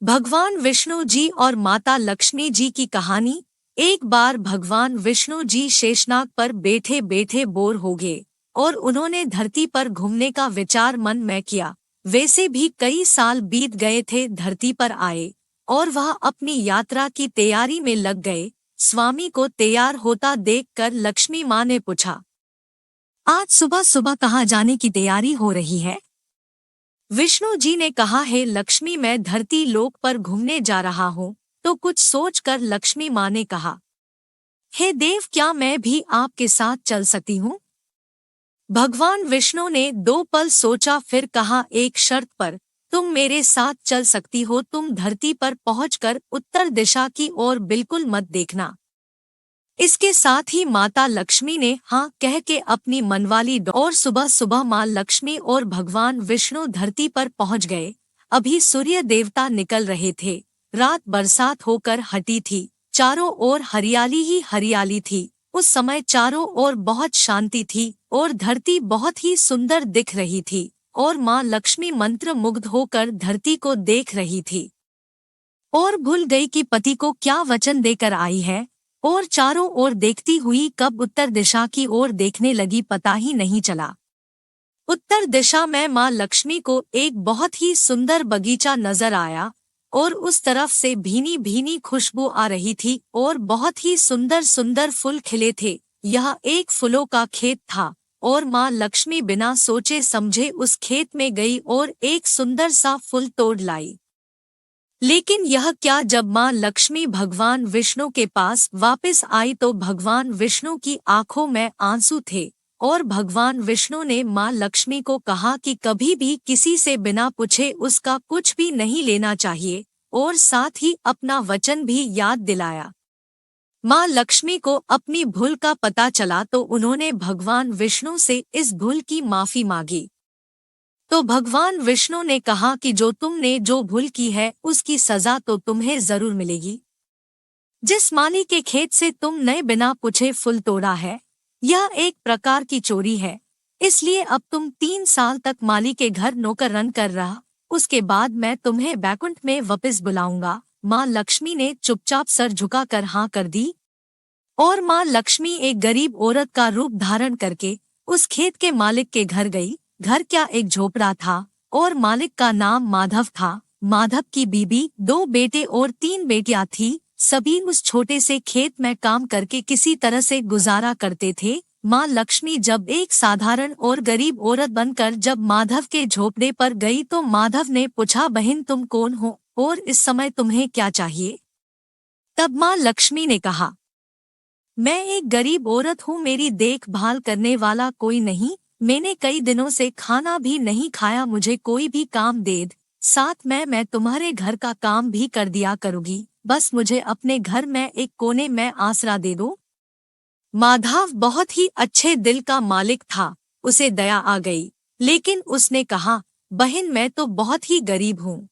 भगवान विष्णु जी और माता लक्ष्मी जी की कहानी। एक बार भगवान विष्णु जी शेषनाग पर बैठे बैठे बोर हो गए और उन्होंने धरती पर घूमने का विचार मन में किया। वैसे भी कई साल बीत गए थे धरती पर आए और वह अपनी यात्रा की तैयारी में लग गए। स्वामी को तैयार होता देखकर लक्ष्मी माँ ने पूछा, आज सुबह सुबह कहाँ जाने की तैयारी हो रही है? विष्णु जी ने कहा, है लक्ष्मी, मैं धरती लोक पर घूमने जा रहा हूँ। तो कुछ सोचकर लक्ष्मी माँ ने कहा, हे देव, क्या मैं भी आपके साथ चल सकती हूँ? भगवान विष्णु ने 2 पल सोचा, फिर कहा, एक शर्त पर। तुम मेरे साथ चल सकती हो। तुम धरती पर पहुंचकर उत्तर दिशा की ओर बिल्कुल मत देखना। इसके साथ ही माता लक्ष्मी ने हाँ कह के अपनी मनवाली और सुबह सुबह माँ लक्ष्मी और भगवान विष्णु धरती पर पहुंच गए। अभी सूर्य देवता निकल रहे थे। रात बरसात होकर हटी थी। चारों ओर हरियाली ही हरियाली थी। उस समय चारों ओर बहुत शांति थी और धरती बहुत ही सुंदर दिख रही थी और माँ लक्ष्मी मंत्र मुग्ध होकर धरती को देख रही थी और भूल गई कि पति को क्या वचन देकर आई है और चारों ओर देखती हुई कब उत्तर दिशा की ओर देखने लगी पता ही नहीं चला। उत्तर दिशा में माँ लक्ष्मी को एक बहुत ही सुंदर बगीचा नजर आया और उस तरफ से भीनी भीनी खुशबू आ रही थी और बहुत ही सुंदर सुंदर फूल खिले थे। यह एक फूलों का खेत था और माँ लक्ष्मी बिना सोचे समझे उस खेत में गई और एक सुंदर सा फूल तोड़ लाई। लेकिन यह क्या, जब माँ लक्ष्मी भगवान विष्णु के पास वापस आई तो भगवान विष्णु की आंखों में आंसू थे और भगवान विष्णु ने माँ लक्ष्मी को कहा कि कभी भी किसी से बिना पूछे उसका कुछ भी नहीं लेना चाहिए और साथ ही अपना वचन भी याद दिलाया। माँ लक्ष्मी को अपनी भूल का पता चला तो उन्होंने भगवान विष्णु से इस भूल की माफी मांगी। तो भगवान विष्णु ने कहा कि तुमने जो भूल की है उसकी सजा तो तुम्हें जरूर मिलेगी। जिस माली के खेत से तुमने बिना पूछे फूल तोड़ा है, यह एक प्रकार की चोरी है। इसलिए अब तुम 3 साल तक माली के घर नौकरन कर रहा। उसके बाद मैं तुम्हें बैकुंठ में वापस बुलाऊंगा। माँ लक्ष्मी ने चुपचाप सर झुकाकर हाँ कर दी और माँ लक्ष्मी एक गरीब औरत का रूप धारण करके उस खेत के मालिक के घर गई। घर क्या एक झोपड़ा था और मालिक का नाम माधव था। माधव की बीबी, 2 बेटे और 3 बेटियां थी। सभी उस छोटे से खेत में काम करके किसी तरह से गुजारा करते थे। माँ लक्ष्मी जब एक साधारण और गरीब औरत बनकर जब माधव के झोपड़े पर गई तो माधव ने पूछा, बहन तुम कौन हो और इस समय तुम्हें क्या चाहिए? तब माँ लक्ष्मी ने कहा, मैं एक गरीब औरत हूँ, मेरी देखभाल करने वाला कोई नहीं। मैंने कई दिनों से खाना भी नहीं खाया, मुझे कोई भी काम दे दे, साथ में मैं तुम्हारे घर का काम भी कर दिया करूँगी। बस मुझे अपने घर में एक कोने में आसरा दे दो। माधव बहुत ही अच्छे दिल का मालिक था, उसे दया आ गई, लेकिन उसने कहा, बहन मैं तो बहुत ही गरीब हूँ।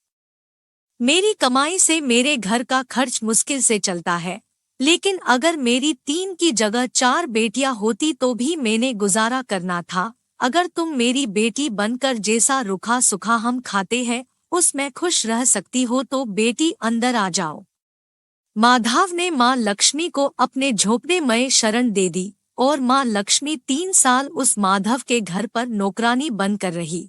मेरी कमाई से मेरे घर का खर्च मुश्किल से चलता है, लेकिन अगर मेरी 3 की जगह 4 बेटियां होती तो भी मैंने गुजारा करना था। अगर तुम मेरी बेटी बनकर जैसा रूखा सूखा हम खाते हैं उसमें खुश रह सकती हो तो बेटी अंदर आ जाओ। माधव ने माँ लक्ष्मी को अपने झोपड़े में शरण दे दी और माँ लक्ष्मी 3 साल उस माधव के घर पर नौकरानी बनकर रही।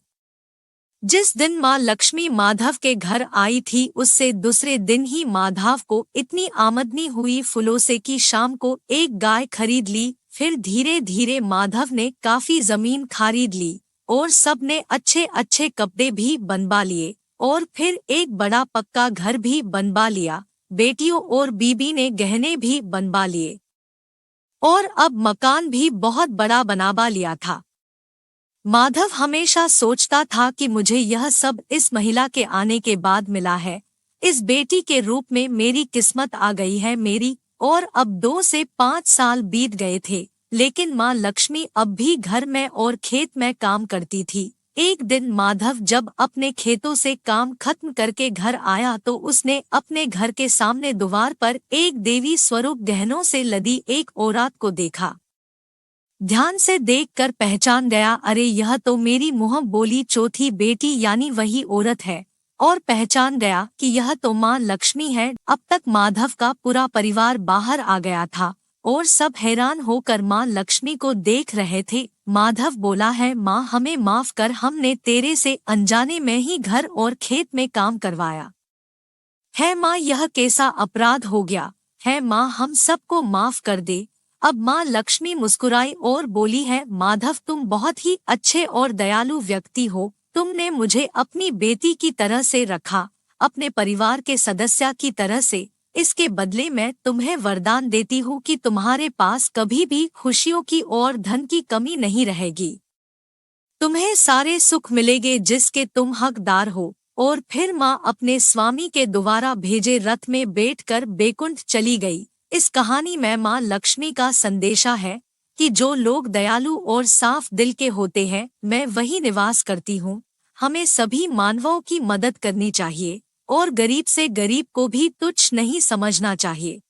जिस दिन माँ लक्ष्मी माधव के घर आई थी उससे दूसरे दिन ही माधव को इतनी आमदनी हुई फूलों से कि शाम को एक गाय खरीद ली। फिर धीरे धीरे माधव ने काफी जमीन खरीद ली और सबने अच्छे अच्छे कपड़े भी बनवा लिए और फिर एक बड़ा पक्का घर भी बनवा लिया। बेटियों और बीबी ने गहने भी बनवा लिए और अब मकान भी बहुत बड़ा बनवा लिया था। माधव हमेशा सोचता था कि मुझे यह सब इस महिला के आने के बाद मिला है। इस बेटी के रूप में मेरी किस्मत आ गई है मेरी। और अब 2 से 5 साल बीत गए थे, लेकिन माँ लक्ष्मी अब भी घर में और खेत में काम करती थी। एक दिन माधव जब अपने खेतों से काम खत्म करके घर आया तो उसने अपने घर के सामने द्वार पर एक देवी स्वरूप गहनों से लदी एक औरत को देखा। ध्यान से देखकर पहचान गया, अरे यह तो मेरी मुँह बोली चौथी बेटी यानी वही औरत है और पहचान गया कि यह तो माँ लक्ष्मी है। अब तक माधव का पूरा परिवार बाहर आ गया था और सब हैरान होकर माँ लक्ष्मी को देख रहे थे। माधव बोला है, माँ हमें माफ कर, हमने तेरे से अनजाने में ही घर और खेत में काम करवाया है माँ, यह कैसा अपराध हो गया है माँ, हम सबको माफ कर दे। अब माँ लक्ष्मी मुस्कुराई और बोली है, माधव तुम बहुत ही अच्छे और दयालु व्यक्ति हो, तुमने मुझे अपनी बेटी की तरह से रखा, अपने परिवार के सदस्य की तरह से। इसके बदले मैं तुम्हें वरदान देती हूँ कि तुम्हारे पास कभी भी खुशियों की और धन की कमी नहीं रहेगी। तुम्हें सारे सुख मिलेंगे जिसके तुम हकदार हो। और फिर माँ अपने स्वामी के दोबारा भेजे रथ में बैठकर बैकुंठ चली गई। इस कहानी में माँ लक्ष्मी का संदेशा है कि जो लोग दयालु और साफ दिल के होते हैं, मैं वही निवास करती हूँ। हमें सभी मानवों की मदद करनी चाहिए और गरीब से गरीब को भी तुच्छ नहीं समझना चाहिए।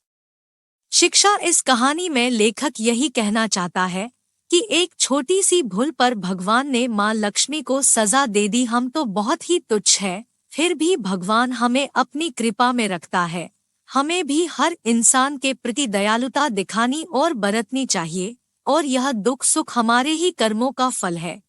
शिक्षा, इस कहानी में लेखक यही कहना चाहता है कि एक छोटी सी भूल पर भगवान ने माँ लक्ष्मी को सजा दे दी। हम तो बहुत ही तुच्छ है, फिर भी भगवान हमें अपनी कृपा में रखता है। हमें भी हर इंसान के प्रति दयालुता दिखानी और बरतनी चाहिए, और यह दुख सुख हमारे ही कर्मों का फल है।